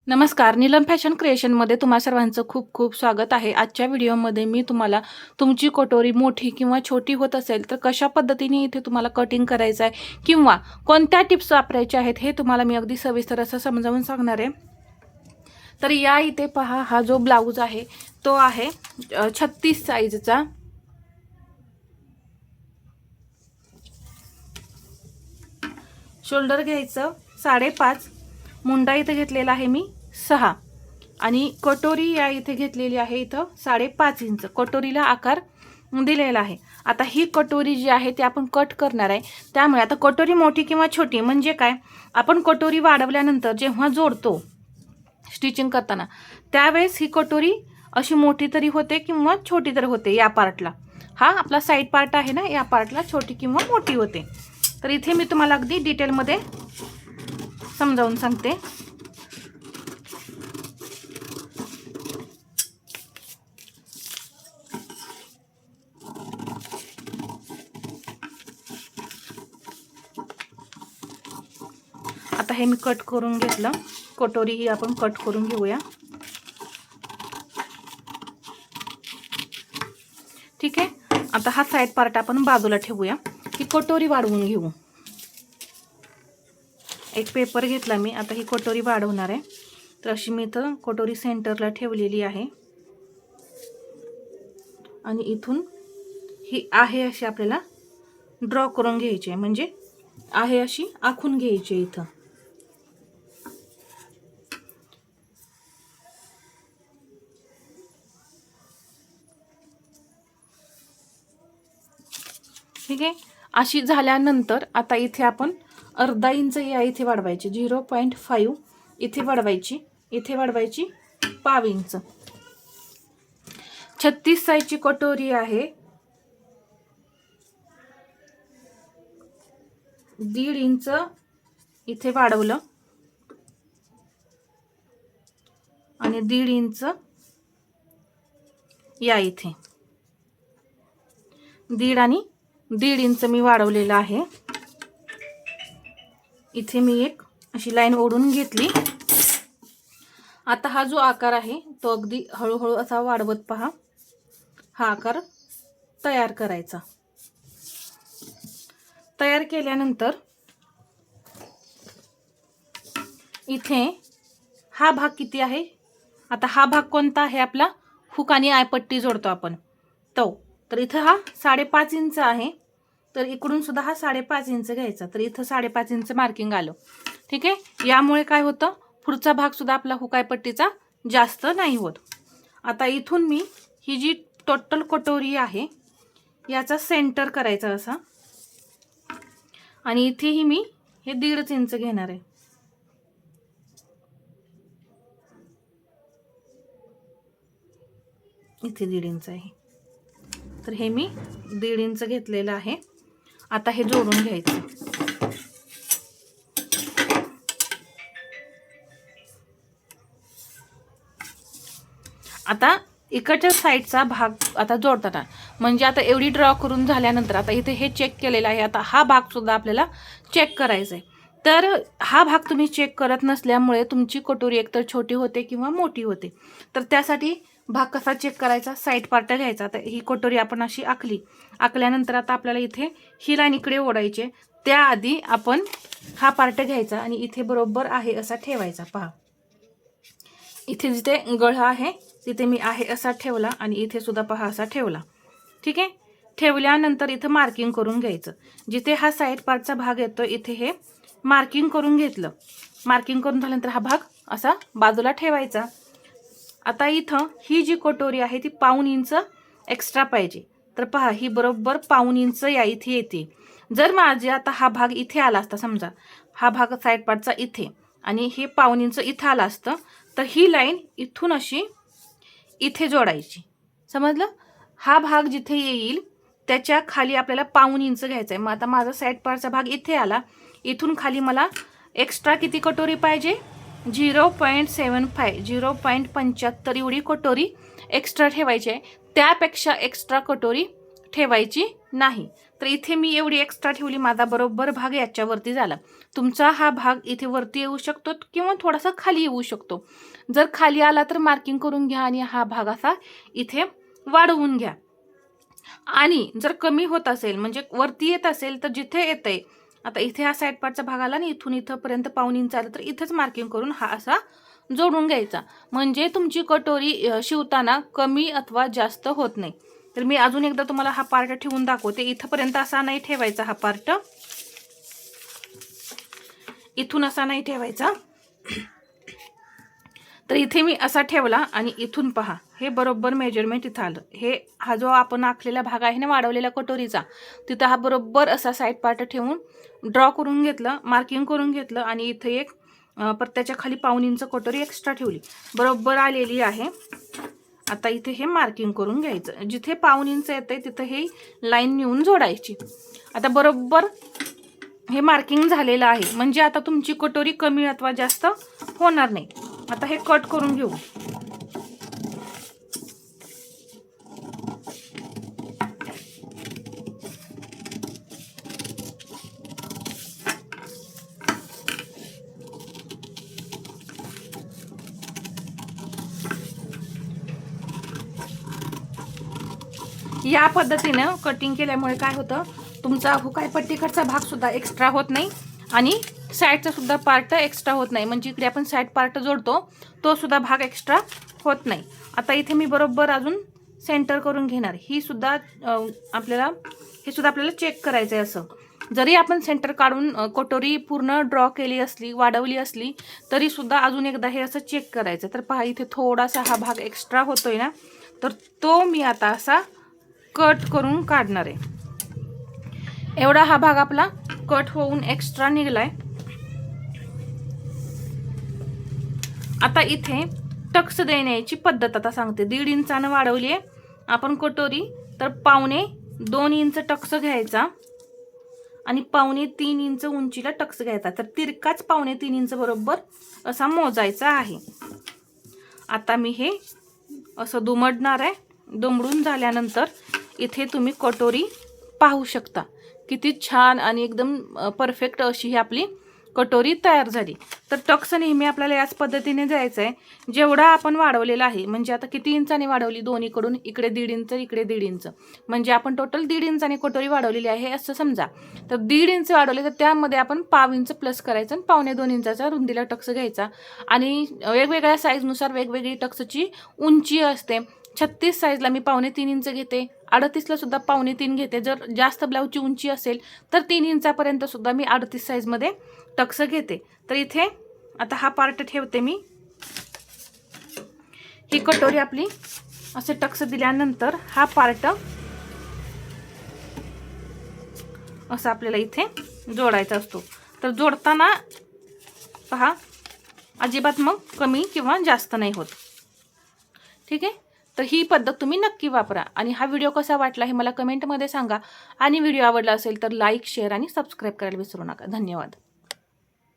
नमस्कार, नीलम फॅशन क्रिएशनमध्ये तुम्हा सर्वांचं खूप खूप स्वागत आहे. आजच्या व्हिडिओमध्ये मी तुम्हाला तुमची कटोरी मोठी किंवा छोटी होत असेल तर कशा पद्धतीने इथे तुम्हाला कटिंग करायचं आहे किंवा कोणत्या टिप्स वापरायच्या आहेत हे तुम्हाला मी अगदी सविस्तर असं समजावून सांगणार आहे. तर या इथे पहा, हा जो ब्लाऊज आहे तो आहे 36 साईजचा. शोल्डर घ्यायचं 5.5, मुंडा इथे घेतलेला आहे मी 6 आणि कटोरी या इथे घेतलेली आहे इथं 5.5 इंच कटोरीला आकार दिलेला आहे. आता ही कटोरी जी आहे ती आपण कट करणार आहे. त्यामुळे आता कटोरी मोठी किंवा छोटी म्हणजे काय, आपण कटोरी वाढवल्यानंतर जेव्हा जोडतो स्टिचिंग करताना त्यावेळेस ही कटोरी अशी मोठी तरी होते किंवा छोटी तरी होते. या पार्टला, हा आपला साईड पार्ट आहे ना, या पार्टला छोटी किंवा मोठी होते. तर इथे मी तुम्हाला अगदी डिटेलमध्ये समजावून सांगते. आता हे मी कट करून घेतलं. कटोरी ही आपण कट करून घेऊया. ठीक आहे. आता हा साइड पार्ट आपण बाजूला ठेवूया. ही कटोरी वाढवून घेऊ. एक पेपर घेतला मी. आता ही कटोरी वाढवणार आहे. तर अशी मी इथं कटोरी सेंटरला ठेवलेली आहे आणि इथून ही आहे अशी आपल्याला ड्रॉ करून घ्यायची आहे, म्हणजे आहे अशी आखून घ्यायची इथं. ठीक आहे. अशी झाल्यानंतर आता इथे आपण अर्धा इंच या इथे वाढवायची, 0.5 इथे वाढवायची, इथे वाढवायची पाव इंच. 36 साईजची कटोरी आहे. 1.5 इंच इथे वाढवलं आणि 1.5 इंच या इथे 1.5 आणि 1.5 इंच मी वाढवलेला आहे. इथे मी एक अशी लाईन ओढून घेतली. आता हा जो आकार आहे तो अगदी हळूहळू असा वाढवत पहा. हा आकार तयार करायचा. तयार केल्यानंतर इथे हा भाग किती आहे, आता हा भाग कोणता आहे आपला, हुक आणि आयपट्टी जोडतो आपण तो. तर इथं हा 5.5 इंच आहे. तर इकडून सुद्धा हा 5.5 इंच घ्यायचा. तर इथं 5.5 इंच मार्किंग आलं. ठीक आहे. यामुळे काय होतं, पुढचा भाग सुद्धा आपला हुकाय पट्टीचा जास्त नाही होत. आता इथून मी ही जी टोटल कटोरी आहे याचा सेंटर करायचा असा, आणि इथेही मी हे 1.5 इंच घेणार आहे. इथे 1.5 इंच आहे. तर हे मी 1.5 इंच घेतलेलं आहे. आता हे जोडून घ्यायचं. आता इकडच्या साईडचा भाग आता जोडताना, म्हणजे आता एवढी ड्रॉ करून झाल्यानंतर आता इथे हे चेक केलेलं आहे. आता हा भाग सुद्धा आपल्याला चेक करायचा आहे. तर हा भाग तुम्ही चेक करत नसल्यामुळे तुमची कटोरी एकतर छोटी होते किंवा मोठी होते. तर त्यासाठी भाग कसा चेक करायचा, साईड पार्ट घ्यायचा. आता ही कटोरी आपण अशी आखल्यानंतर आता आपल्याला इथे ही लाईन इकडे ओढायची. त्याआधी आपण हा पार्ट घ्यायचा आणि इथे बरोबर आहे असा ठेवायचा. पहा, इथे जिथे गळा आहे तिथे मी आहे असा ठेवला आणि इथे सुद्धा पहा असा ठेवला. ठीक आहे. ठेवल्यानंतर इथं मार्किंग करून घ्यायचं. जिथे हा साईड पार्टचा भाग येतो इथे हे मार्किंग करून घेतलं. मार्किंग करून झाल्यानंतर हा भाग असा बाजूला ठेवायचा. आता इथं ही जी कटोरी आहे ती 1.5 इंच एक्स्ट्रा पाहिजे. तर पहा, ही बरोबर 1.5 इंच या इथे येते. जर माझे आता हा भाग इथे आला असता, समजा हा भाग साईड पार्टचा इथे आणि हे 1.5 इंच इथं आला असतं, तर ही लाईन इथून अशी इथे जोडायची. समजलं. हा भाग जिथे येईल त्याच्या खाली आपल्याला 1.5 इंच घ्यायचा आहे. मग आता माझा साईड पार्टचा भाग इथे आला, इथून खाली मला एक्स्ट्रा किती कटोरी पाहिजे, 0.75 0.75 एवढी कटोरी एक्स्ट्रा ठेवायची आहे. त्यापेक्षा एक्स्ट्रा कटोरी ठेवायची नाही. तर इथे मी एवढी एक्स्ट्रा ठेवली, माझा बरोबर भाग याच्यावरती झाला. तुमचा हा भाग इथे वरती येऊ शकतो किंवा थोडासा खाली येऊ शकतो. जर खाली आला तर मार्किंग करून घ्या आणि हा भाग असा इथे वाढवून घ्या. आणि जर कमी होत असेल म्हणजे वरती येत असेल तर जिथे येतंय, आता इथे हा साईड पार्टचा भाग आला आणि इथून इथंपर्यंत 1.5 इंच आलं तर इथंच मार्किंग करून हा असा जोडून घ्यायचा. म्हणजे तुमची कटोरी शिवताना कमी अथवा जास्त होत नाही. तर मी अजून एकदा तुम्हाला हा पार्ट ठेवून दाखवते. इथंपर्यंत असा नाही ठेवायचा हा पार्ट, इथून असा नाही ठेवायचा. तर इथे मी असा ठेवला आणि इथून पहा हे बरोबर मेजरमेंट इथं आलं. हा जो आपण आखलेला भाग आहे ना वाढवलेला कटोरीचा, तिथं हा बरोबर असा साईड पार्ट ठेवून ड्रॉ करून घेतलं, मार्किंग करून घेतलं आणि इथे एक त्याच्या खाली 1.5 इंच कटोरी एक्स्ट्रा ठेवली, बरोबर आलेली आहे. आता इथे हे मार्किंग करून घ्यायचं. जिथे 1.5 इंच येते तिथं हे लाईन नेऊन जोडायची. आता बरोबर हे मार्किंग झालेलं आहे, म्हणजे आता तुमची कटोरी कमी अथवा जास्त होणार नाही. आता हे कट करून घेऊ. या पद्धतीनं कटिंग केल्यामुळे काय होतं, तुमचा हुकाय पट्टीकडचा भाग सुद्धा एक्स्ट्रा होत नाही आणि साईडचा सुद्धा पार्ट एक्स्ट्रा होत नाही. म्हणजे इकडे आपण साईड पार्ट जोडतो तो सुद्धा भाग एक्स्ट्रा होत नाही. आता इथे मी बरोबर अजून सेंटर करून घेणार. हे सुद्धा आपल्याला चेक करायचं आहे. असं जरी आपण सेंटर काढून कटोरी पूर्ण ड्रॉ केली असली, वाढवली असली, तरी सुद्धा अजून एकदा हे असं चेक करायचं. तर पहा इथे थोडासा हा भाग एक्स्ट्रा होतोय ना, तर तो मी आता असा कट करून काढणार आहे. एवढा हा भाग आपला कट होऊन एक्स्ट्रा निघलाय. आता इथे टक्स देण्याची पद्धत आता सांगते. 1.5 इंचानं वाढवली आहे आपण कटोरी, तर 2.25 इंच टक्स घ्यायचा आणि 2.25 इंच उंचीला टक्स घ्यायचा. तर तिरकाच 2.25 इंच बरोबर असा मोजायचा आहे. आता मी हे असं दुमडणार आहे. दुमडून झाल्यानंतर इथे तुम्ही कटोरी पाहू शकता. किती छान आणि एकदम परफेक्ट अशी ही आपली कटोरी तयार झाली. तर टक्स नेहमी आपल्याला याच पद्धतीने द्यायचं आहे. जेवढा आपण वाढवलेला आहे, म्हणजे आता किती इंचाने वाढवली दोन्हीकडून, इकडे 1.5 इंच इकडे 1.5 इंच, म्हणजे आपण टोटल 1.5 इंचाने कटोरी वाढवलेली आहे असं समजा. तर 1.5 इंच वाढवले तर त्यामध्ये आपण 1/2 इंच प्लस करायचं आणि 1.25 इंचाचा रुंदीला टक्स घ्यायचा. आणि वेगवेगळ्या साईजनुसार वेगवेगळी टक्सची उंची असते. 36 साईजला मी 2.25 इंच घेते, 38ला सुद्धा 2.25 घेते. जर जास्त ब्लाऊजची उंची असेल तर 3 इंचापर्यंत सुद्धा मी 38 साईजमध्ये टक्स घेते. तर इथे आता हा पार्ट ठेवते मी. ही कटोरी आपली असे टक्स दिल्यानंतर हा पार्ट असं आपल्याला इथे जोडायचा असतो. तर जोडताना पहा अजिबात मग कमी किंवा जास्त नाही होत. ठीक आहे. तर ही पद्धत तुम्ही नक्की वापरा. आणि हा व्हिडिओ कसा वाटला हे मला कमेंटमध्ये सांगा. आणि व्हिडिओ आवडला असेल तर लाईक, शेअर आणि सबस्क्राईब करायला विसरू नका. धन्यवाद.